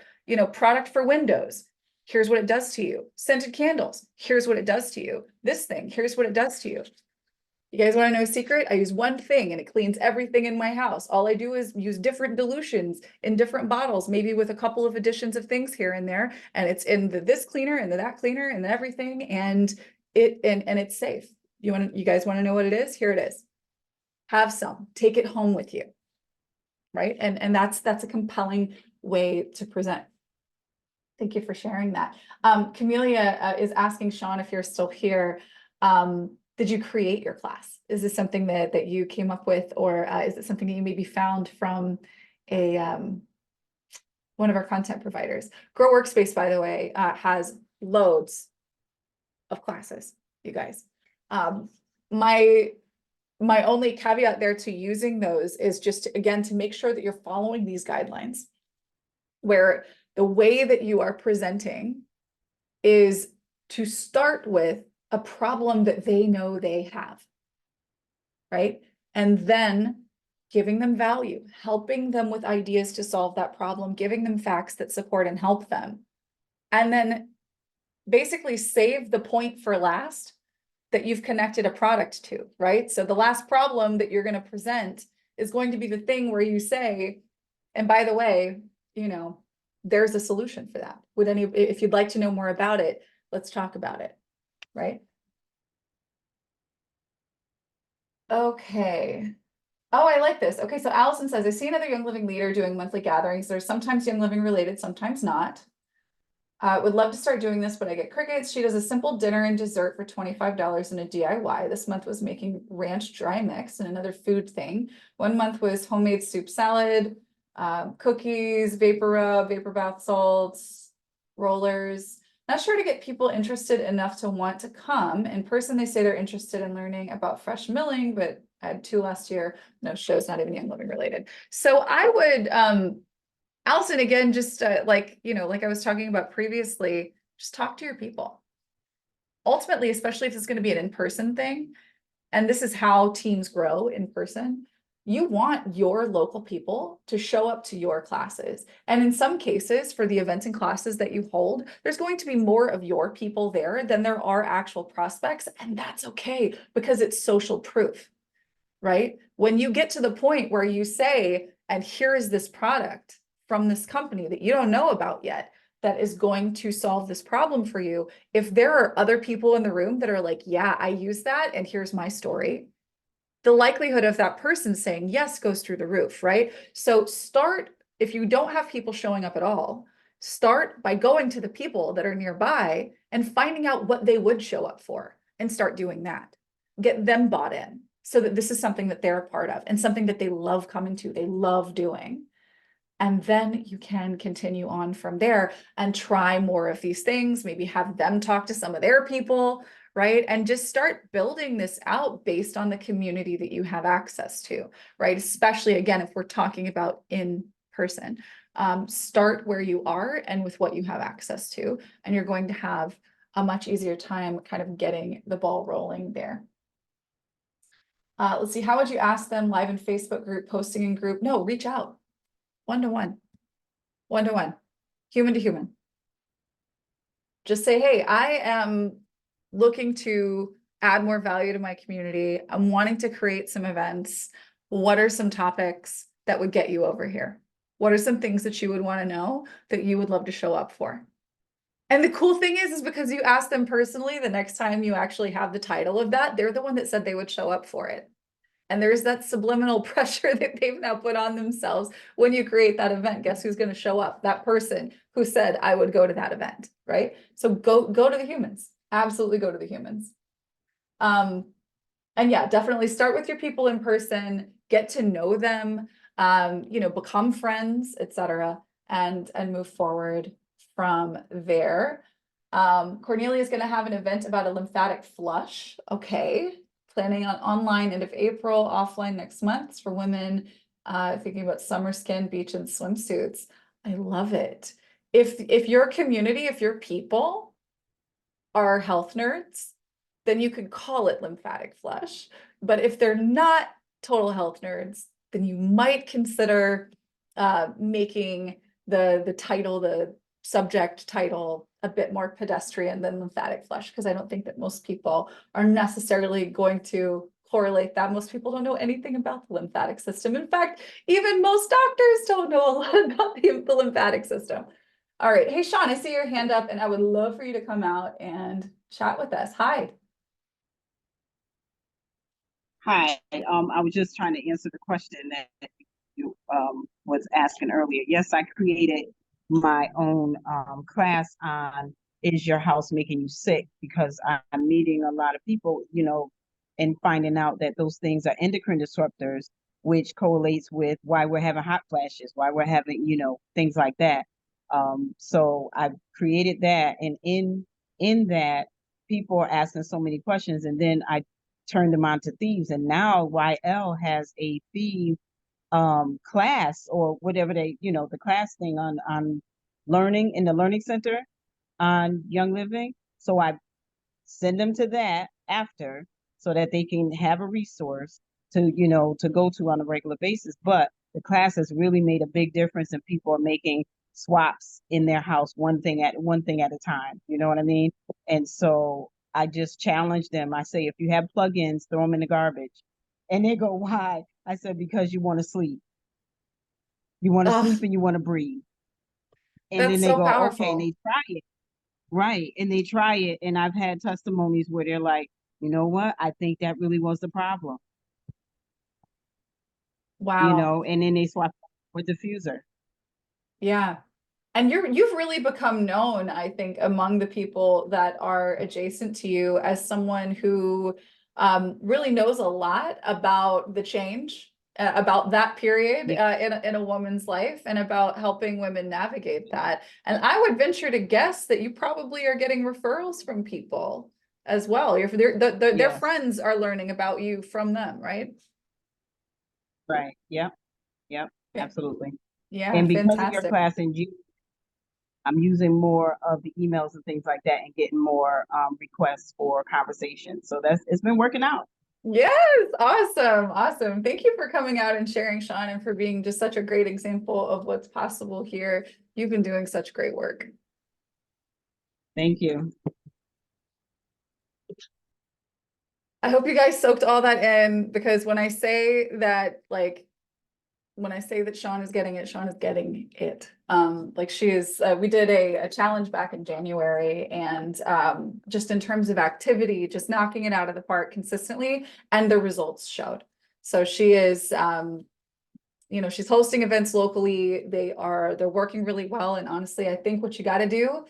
product for windows. Here's what it does to you. Scented candles. Here's what it does to you. This thing, here's what it does to you. You guys want to know a secret? I use one thing and it cleans everything in my house. All I do is use different dilutions in different bottles, maybe with a couple of additions of things here and there. And it's in this cleaner and that cleaner and everything. And it's safe. You guys want to know what it is? Here it is. Have some, take it home with you. Right. And that's a compelling way to present. Thank you for sharing that. Camelia is asking Sean if you're still here. Did you create your class? Is this something that you came up with, or is it something that you maybe found from one of our content providers? Grow Workspace, by the way, has loads of classes, you guys. My only caveat there to using those is just again to make sure that you're following these guidelines, where the way that you are presenting is to start with a problem that they know they have, right? And then giving them value, helping them with ideas to solve that problem, giving them facts that support and help them. And then basically save the point for last that you've connected a product to, right? So the last problem that you're going to present is going to be the thing where you say, and by the way, there's a solution for that. If you'd like to know more about it, let's talk about it, right? Okay. Oh, I like this. Okay, so Allison says, I see another Young Living leader doing monthly gatherings. There's sometimes Young Living related, sometimes not. Would love to start doing this, but I get crickets. She does a simple dinner and dessert for $25 in a DIY. This month was making ranch dry mix and another food thing. 1 month was homemade soup salad, cookies, vapor rub, vapor bath salts, rollers. Not sure to get people interested enough to want to come. In person, they say they're interested in learning about fresh milling, but I had 2 last year. No shows, not even Young Living related. So I would, Allison, again, just like I was talking about previously, just talk to your people. Ultimately, especially if it's going to be an in-person thing, and this is how teams grow in person, you want your local people to show up to your classes. And in some cases, for the events and classes that you hold, there's going to be more of your people there than there are actual prospects. And that's okay, because it's social proof, right? When you get to the point where you say, and here is this product from this company that you don't know about yet, that is going to solve this problem for you. If there are other people in the room that are like, yeah, I use that, and here's my story, the likelihood of that person saying yes goes through the roof, right? So start, if you don't have people showing up at all, start by going to the people that are nearby and finding out what they would show up for and start doing that. Get them bought in so that this is something that they're a part of and something that they love coming to, they love doing. And then you can continue on from there and try more of these things, maybe have them talk to some of their people, right? And just start building this out based on the community that you have access to, right? Especially again, if we're talking about in person, start where you are and with what you have access to, and you're going to have a much easier time kind of getting the ball rolling there. Let's see, how would you ask them? Live in Facebook group, posting in group? No, reach out. One-to-one, one-to-one, human to human. Just say, hey, I am looking to add more value to my community. I'm wanting to create some events. What are some topics that would get you over here? What are some things that you would want to know that you would love to show up for? And the cool thing is because you ask them personally, the next time you actually have the title of that, they're the one that said they would show up for it. And there's that subliminal pressure that they've now put on themselves. When you create that event, guess who's going to show up? That person who said, I would go to that event, right? So go to the humans. Absolutely go to the humans. And yeah, definitely start with your people in person, get to know them, become friends, etc., and move forward from there. Cornelia is going to have an event about a lymphatic flush. Okay. Planning on online end of April, offline next month. It's for women thinking about summer skin, beach, and swimsuits. I love it. If your community, if your people are health nerds, then you could call it lymphatic flush. But if they're not total health nerds, then you might consider making the title, the subject title, a bit more pedestrian than lymphatic flush, because I don't think that most people are necessarily going to correlate that. Most people don't know anything about the lymphatic system. In fact, even most doctors don't know a lot about the lymphatic system. All right. Hey, Sean, I see your hand up and I would love for you to come out and chat with us. Hi. Hi, I was just trying to answer the question that you was asking earlier. Yes, I created my own class on is your house making you sick? Because I'm meeting a lot of people, and finding out that those things are endocrine disruptors, which correlates with why we're having hot flashes, why we're having, things like that. So I created that, and in that, people are asking so many questions, and then I turned them on to thieves. And now YL has a thief class or whatever the class thing on learning in the learning center on Young Living. So I send them to that after so that they can have a resource to go to on a regular basis. But the class has really made a big difference, and people are making swaps in their house, one thing at a time. You know what I mean? And so I just challenge them. I say, if you have plugins, throw them in the garbage. And they go, why? I said, because you want to sleep. You want to Oh, sleep and you want to breathe. And that's then they so go, okay, and powerful. they try it. Right. And they try it. And I've had testimonies where they're like, you know what? I think that really was the problem, Wow. and then they swap with diffuser. Yeah. And you've really become known, I think, among the people that are adjacent to you as someone who really knows a lot about the change, about that period Yeah. in a woman's life and about helping women navigate that. And I would venture to guess that you probably are getting referrals from people as well. Their Yes. friends are learning about you from them, right? Right. Yep. Yep. Yeah, Absolutely. yeah, And because of your fantastic. class and you, I'm using more of the emails and things like that and getting more requests for conversation. So it's been working out. Yes, awesome, awesome. Thank you for coming out and sharing, Sean, and for being just such a great example of what's possible here. You've been doing such great work. Thank you. I hope you guys soaked all that in, because when I say that, when I say that Sean is getting it, Sean is getting it. Like she is, we did a challenge back in January, and just in terms of activity, just knocking it out of the park consistently, and the results showed. So she is, she's hosting events locally. They're working really well. And honestly, I think what you got to do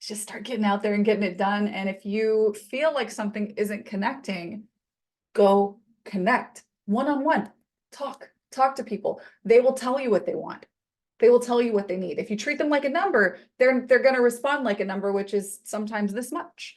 is just start getting out there and getting it done. And if you feel like something isn't connecting, go connect one-on-one, talk to people. They will tell you what they want. They will tell you what they need. If you treat them like a number, they're going to respond like a number, which is sometimes this much.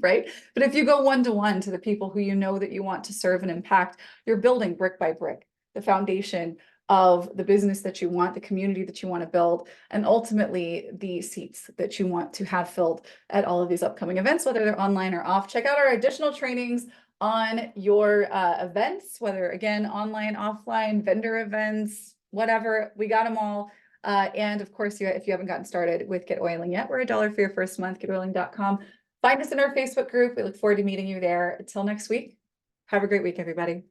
Right? But if you go one-to-one to the people who you know that you want to serve and impact, you're building brick by brick the foundation of the business that you want, the community that you want to build, and ultimately the seats that you want to have filled at all of these upcoming events, whether they're online or off. Check out our additional trainings on your events, whether again, online, offline, vendor events, whatever, we got them all. And of course, if you haven't gotten started with GetOiling yet, we're $1 for your first month, getoiling.com. Find us in our Facebook group. We look forward to meeting you there. Until next week, have a great week, everybody.